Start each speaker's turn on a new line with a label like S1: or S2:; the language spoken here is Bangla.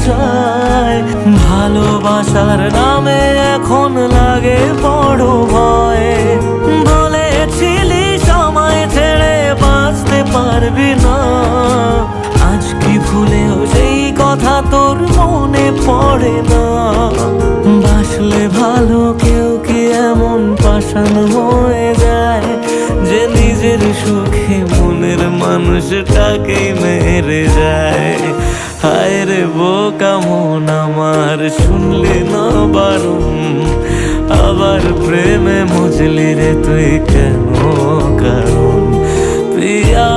S1: যায়। ভালোবাসার নামে এখন লাগে বড় ভয়। বলেছিলি সময় ছেড়ে বাঁচতে পারবি না, আজ কি ভুলেও সেই কথা তোর মনে পড়ে না? বাসলে ভালো কেউ কি এমন পাষাণ হয়ে যায় যে নিজের সুখে মনের মানুষটাকেই মেরে যায়? হায় রে বোকা মন আমার, শুনলি না বারণ, আবার প্রেমে মজলি রে তুই কেন কারণ? প্রিয়া